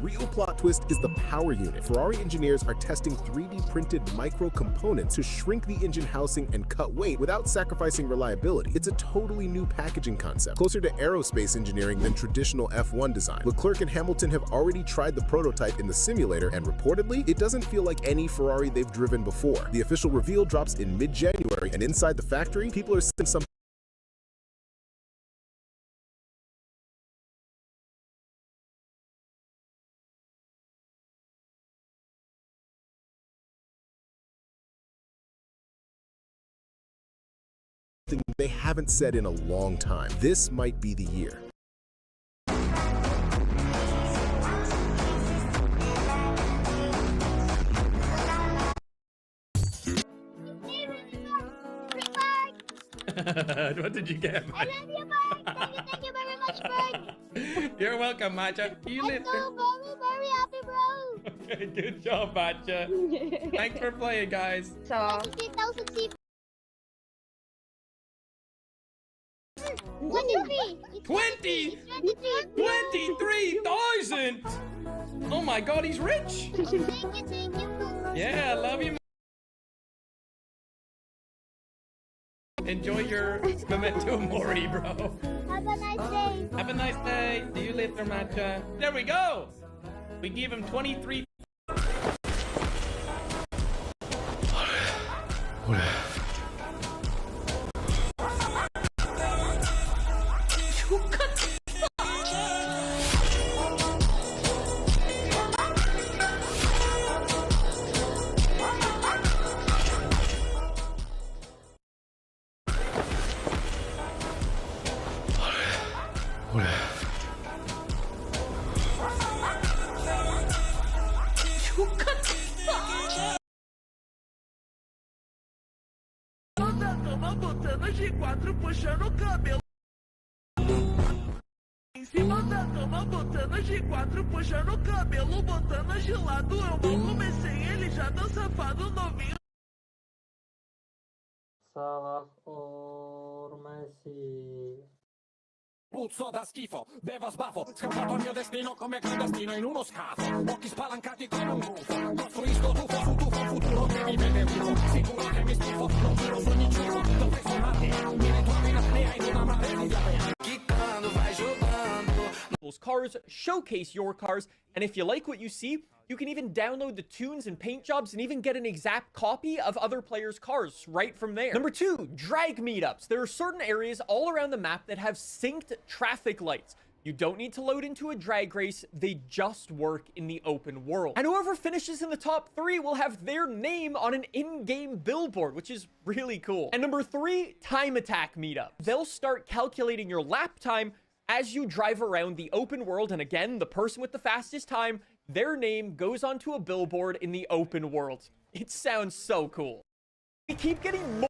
real plot twist is the power unit. Ferrari engineers are testing 3D printed micro components to shrink the engine housing and cut weight without sacrificing reliability. It's a totally new packaging concept, closer to aerospace engineering than traditional F1 design. Leclerc and Hamilton have already tried the prototype in the simulator, and reportedly, it doesn't feel like any Ferrari they've driven before. The official reveal drops in mid-January, and inside the factory, people are seeing something they haven't said in a long time. This might be the year. What did you get? I love you, Bert. Thank you very much, Bert. You're welcome, Matcha. You I'm so very happy, bro. Okay, good job, Matcha. Thanks for playing, guys. So 23,000! Oh my god, he's rich! Thank you. Yeah, I love you. Enjoy your memento mori, bro. Have a nice day. Have a nice day. See you later, Matcha. There we go. We gave him 23. Botanas de quatro puxando o cabelo. Em cima da cama, botanas de quatro puxando o cabelo, botanas de lado. Eu mal comecei, ele já tá safado novinho. Salah ormesi. Puzzo da schifo, bevo sbafo, scappato al mio destino come clandestino in uno scafo. Occhi spalancati come un gufo, costruisco tufo su tufo, un futuro che mi vede vivo. Sicuro che mi stufo, non giuro sogni ciufo, dovrei suonarti, mi ritrovi in apnea in una marea di apnea. Quiccando, vai giocando. Those cars, showcase your cars, and if you like what you see, you can even download the tunes and paint jobs and even get an exact copy of other players' cars right from there. Number 2, drag meetups. There are certain areas all around the map that have synced traffic lights. You don't need to load into a drag race, they just work in the open world. And whoever finishes in the top 3 will have their name on an in-game billboard, which is really cool. And number 3, time attack meetup. They'll start calculating your lap time as you drive around the open world, and again, the person with the fastest time, their name goes onto a billboard in the open world. It sounds so cool. We keep getting more.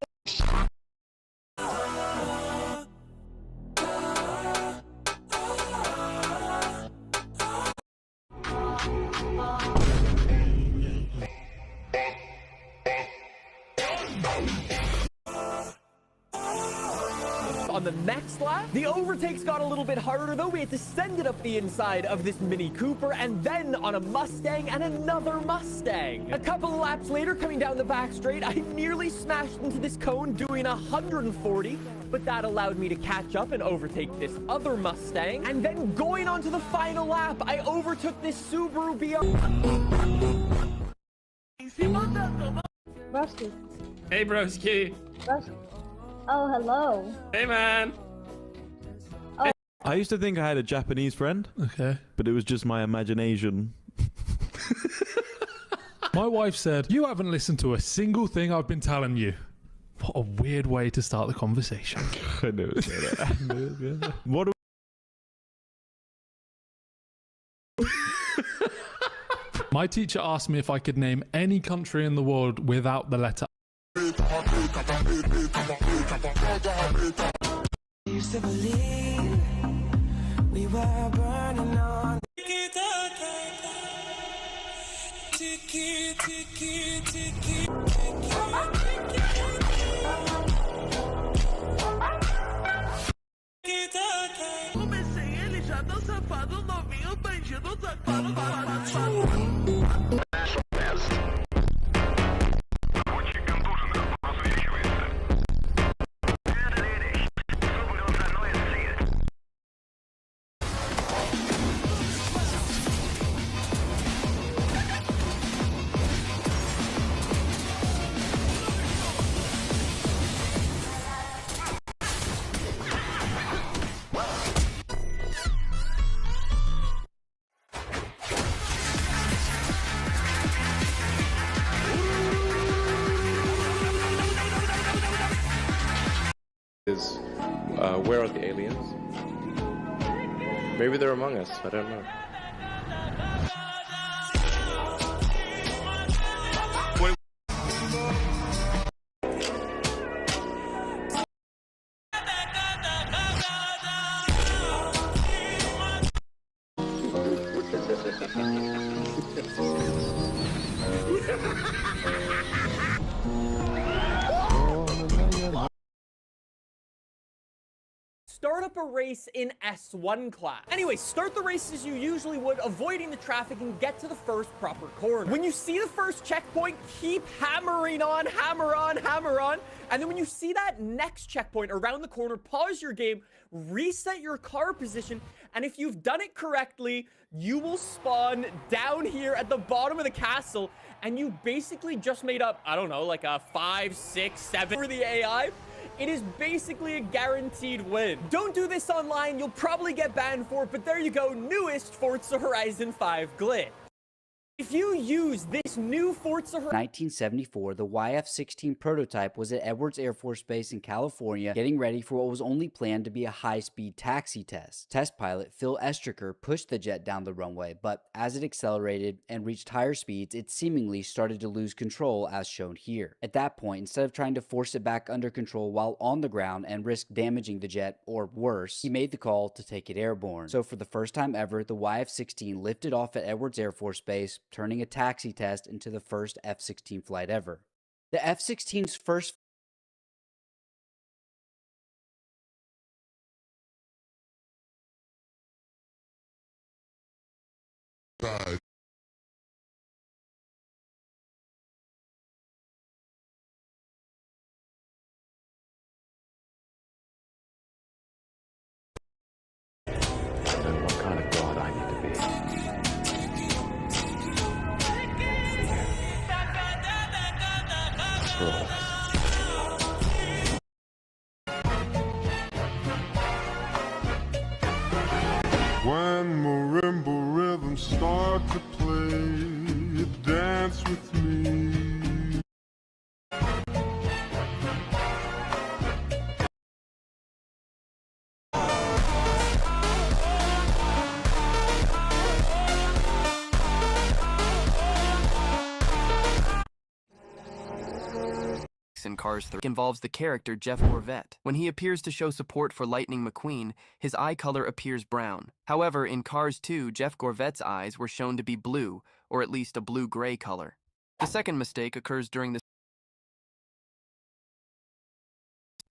On the next lap, the overtakes got a little bit harder, though. We had to send it up the inside of this Mini Cooper, and then on a Mustang and another Mustang. A couple of laps later, coming down the back straight, I nearly smashed into this cone doing 140, but that allowed me to catch up and overtake this other Mustang. And then going on to the final lap, I overtook this Subaru Broski. Hey, broski. Broski. Oh, hello. Hey, man. I used to think I had a Japanese friend. Okay. But it was just my imagination. My wife said, "You haven't listened to a single thing I've been telling you." What a weird way to start the conversation. I knew it. What My teacher asked me if I could name any country in the world without the letter. Used to believe we were burning on. Comecei, ele já tá safado novinho, bandido. bandido safado. Where are the aliens? Maybe they're among us, I don't know. Start up a race in S1 class. Anyway, start the race as you usually would, avoiding the traffic, and get to the first proper corner. When you see the first checkpoint, keep hammering on, hammer on, hammer on. And then when you see that next checkpoint around the corner, pause your game, reset your car position, and if you've done it correctly, you will spawn down here at the bottom of the castle, and you basically just made up, I don't know, like a 5, 6, 7 for the AI. It is basically a guaranteed win. Don't do this online, you'll probably get banned for it, but there you go, newest Forza Horizon 5 glitch. If you use this new Forza Horizon 1974, the YF-16 prototype was at Edwards Air Force Base in California, getting ready for what was only planned to be a high-speed taxi test. Test pilot Phil Estricker pushed the jet down the runway, but as it accelerated and reached higher speeds, it seemingly started to lose control as shown here. At that point, instead of trying to force it back under control while on the ground and risk damaging the jet, or worse, he made the call to take it airborne. So for the first time ever, the YF-16 lifted off at Edwards Air Force Base, turning a taxi test into the first F-16 flight ever. The F-16's first What kind of god I need to be. When marimba rhythms start to play, dance with me. In Cars 3 involves the character Jeff Gorvette. When he appears to show support for Lightning McQueen, his eye color appears brown. However, in Cars 2, Jeff Gorvette's eyes were shown to be blue, or at least a blue-gray color. The second mistake occurs during the...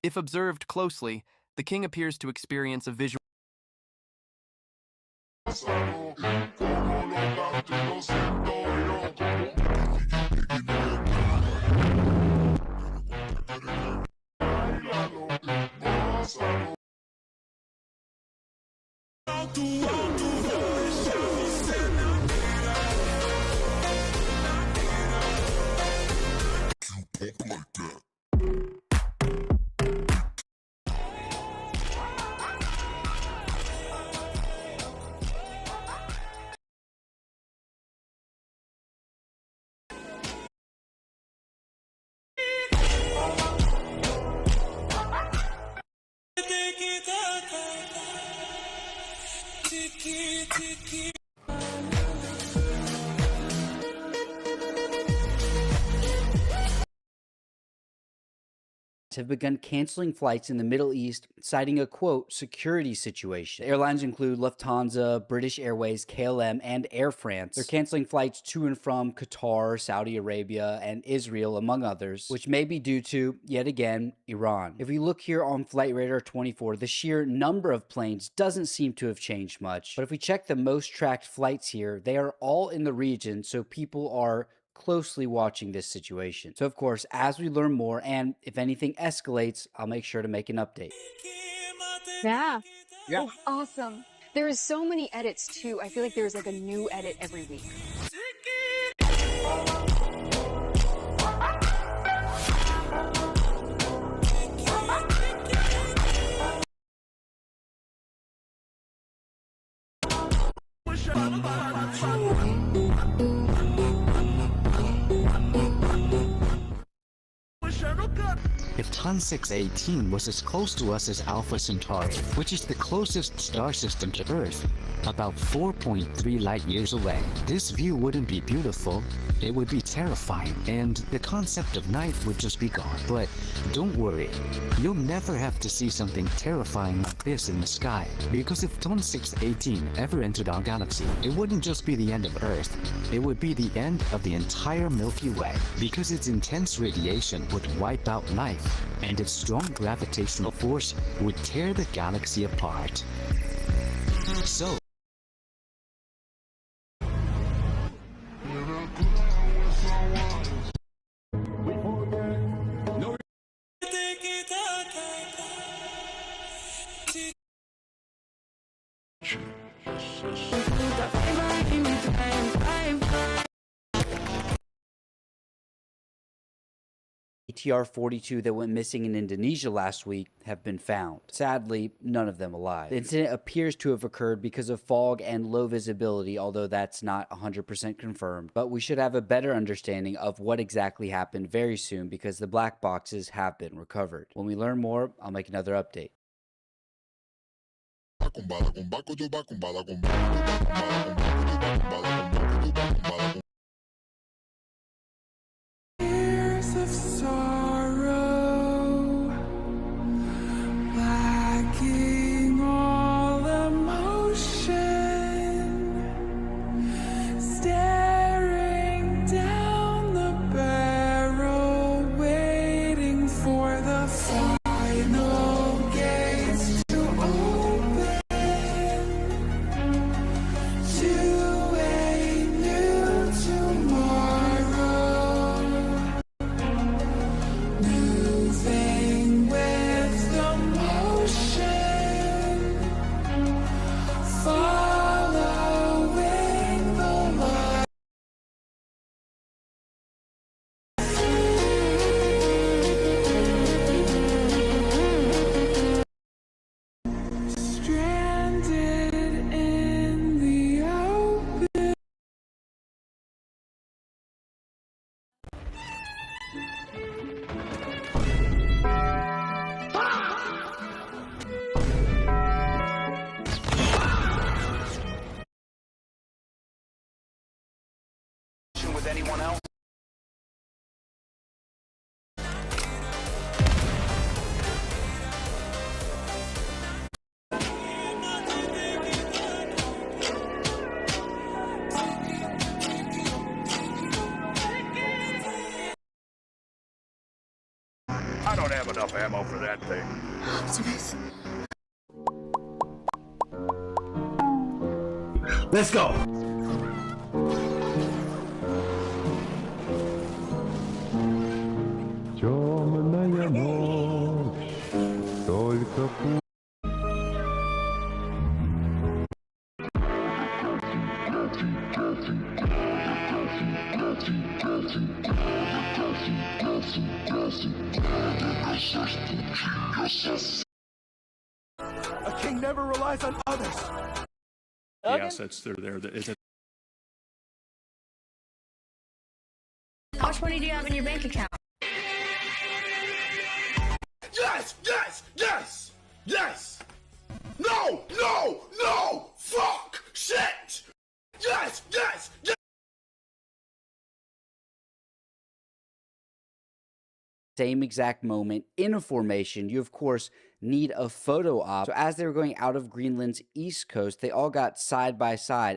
If observed closely, the king appears to experience a visual... have begun canceling flights in the Middle East, citing a, quote, security situation. The airlines include Lufthansa, British Airways, KLM, and Air France. They're canceling flights to and from Qatar, Saudi Arabia, and Israel, among others, which may be due to, yet again, Iran. If we look here on Flight Radar 24, the sheer number of planes doesn't seem to have changed much. But if we check the most tracked flights here, they are all in the region, so people are closely watching this situation. So of course, as we learn more and if anything escalates, I'll make sure to make an update. Yeah. It's awesome. There is so many edits too. I feel like there's like a new edit every week. If Ton 618 was as close to us as Alpha Centauri, which is the closest star system to Earth, about 4.3 light years away, this view wouldn't be beautiful, it would be terrifying, and the concept of night would just be gone. But don't worry, you'll never have to see something terrifying like this in the sky, because if Ton 618 ever entered our galaxy, it wouldn't just be the end of Earth, it would be the end of the entire Milky Way, because its intense radiation would wipe out life, and its strong gravitational force would tear the galaxy apart. So, ATR-42 that went missing in Indonesia last week have been found. Sadly, none of them alive. The incident appears to have occurred because of fog and low visibility, although that's not 100% confirmed. But we should have a better understanding of what exactly happened very soon because the black boxes have been recovered. When we learn more, I'll make another update. Years of sorrow, lacking all emotion, staring down the barrel, waiting for the final gates to open to a new tomorrow. Moving with the motion, following the light. Stranded in the open. With anyone else? I don't have enough ammo for that thing. Let's go. Темная ночь, только путь. A king never relies on others. The assets that are there. How much money do you have in your bank account? Yes! Yes! Yes! Yes! No! No! No! Fuck! Shit! Yes! Yes! Yes! same exact moment in a formation, you of course need a photo op. So as they were going out of Greenland's east coast, they all got side by side.